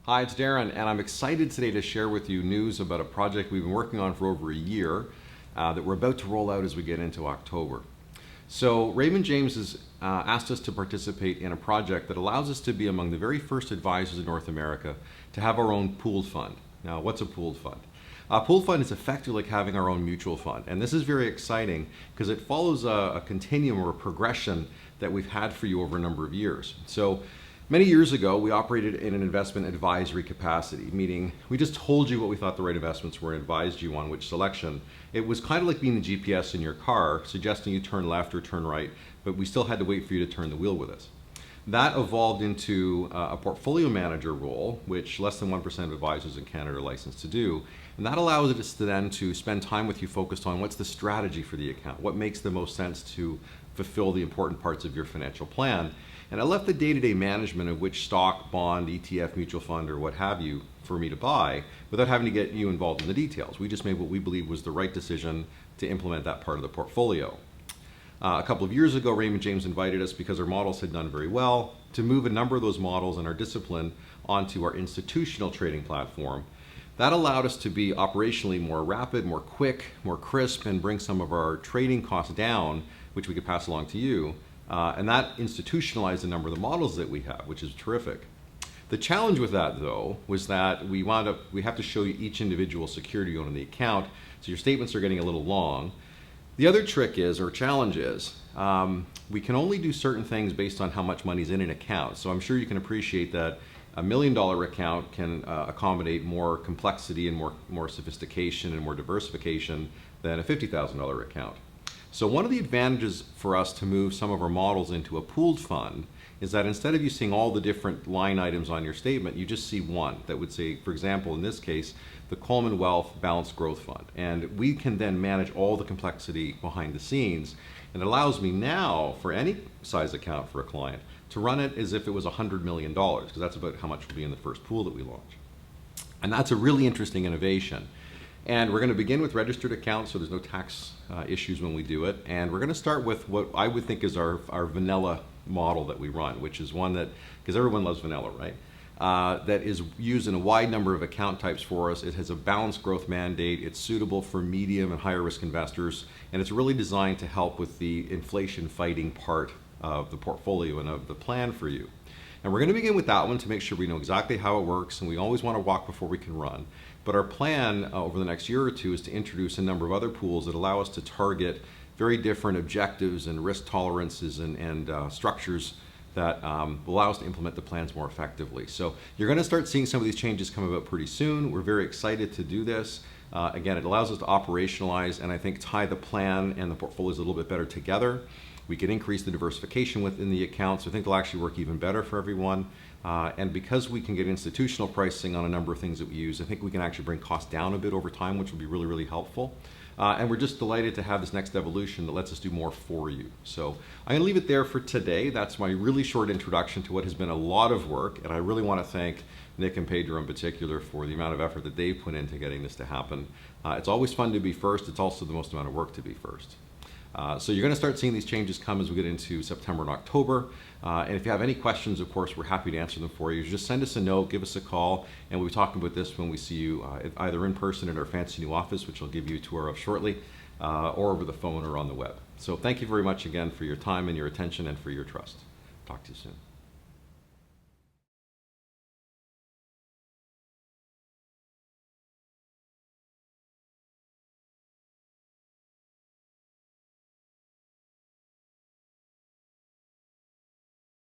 Hi, it's Darren, and I'm excited today to share with you news about a project we've been working on for over a year that we're about to roll out as we get into October. So Raymond James has asked us to participate in a project that allows us to be among the very first advisors in North America to have our own pooled fund. Now, what's a pooled fund? A pooled fund is effectively like having our own mutual fund, and this is very exciting because it follows a continuum or a progression that we've had for you over a number of years. So many years ago, we operated in an investment advisory capacity, meaning we just told you what we thought the right investments were and advised you on which selection. It was kind of like being the GPS in your car, suggesting you turn left or turn right, but we still had to wait for you to turn the wheel with us. That evolved into a portfolio manager role, which less than 1% of advisors in Canada are licensed to do. And that allows us to then to spend time with you focused on what's the strategy for the account, what makes the most sense to fulfill the important parts of your financial plan. And I left the day-to-day management of which stock, bond, ETF, mutual fund, or what have you for me to buy without having to get you involved in the details. We just made what we believe was the right decision to implement that part of the portfolio. A couple of years ago, Raymond James invited us, because our models had done very well, to move a number of those models and our discipline onto our institutional trading platform. That allowed us to be operationally more rapid, more quick, more crisp, and bring some of our trading costs down, which we could pass along to you. And that institutionalized a number of the models that we have, which is terrific. The challenge with that, though, was that we have to show you each individual security on the account, so your statements are getting a little long. The other trick is, or challenge is, we can only do certain things based on how much money's in an account. So I'm sure you can appreciate that $1 million account can accommodate more complexity and more sophistication and more diversification than a $50,000 account. So one of the advantages for us to move some of our models into a pooled fund is that instead of you seeing all the different line items on your statement, you just see one that would say, for example, in this case, the Coleman Wealth Balanced Growth Fund. And we can then manage all the complexity behind the scenes. And it allows me now, for any size account for a client, to run it as if it was $100 million, because that's about how much will be in the first pool that we launch. And that's a really interesting innovation. And we're going to begin with registered accounts, so there's no tax issues when we do it. And we're going to start with what I would think is our vanilla model that we run, which is one that, because everyone loves vanilla, right? That is used in a wide number of account types for us. It has a balanced growth mandate. It's suitable for medium and higher risk investors. And it's really designed to help with the inflation fighting part of the portfolio and of the plan for you. And we're going to begin with that one to make sure we know exactly how it works, and we always want to walk before we can run. But our plan over the next year or two is to introduce a number of other pools that allow us to target very different objectives and risk tolerances and structures that will allow us to implement the plans more effectively. So you're going to start seeing some of these changes come about pretty soon. We're very excited to do this. Again, it allows us to operationalize and I think tie the plan and the portfolios a little bit better together. We can increase the diversification within the accounts. I think it'll actually work even better for everyone. And because we can get institutional pricing on a number of things that we use, I think we can actually bring costs down a bit over time, which will be really, really helpful. And we're just delighted to have this next evolution that lets us do more for you. So I'm gonna leave it there for today. That's my really short introduction to what has been a lot of work. And I really wanna thank Nick and Pedro in particular for the amount of effort that they've put into getting this to happen. It's always fun to be first. It's also the most amount of work to be first. So you're going to start seeing these changes come as we get into September and October. And if you have any questions, of course, we're happy to answer them for you. Just send us a note, give us a call, and we'll be talking about this when we see you either in person at our fancy new office, which I'll give you a tour of shortly, or over the phone or on the web. So thank you very much again for your time and your attention and for your trust. Talk to you soon.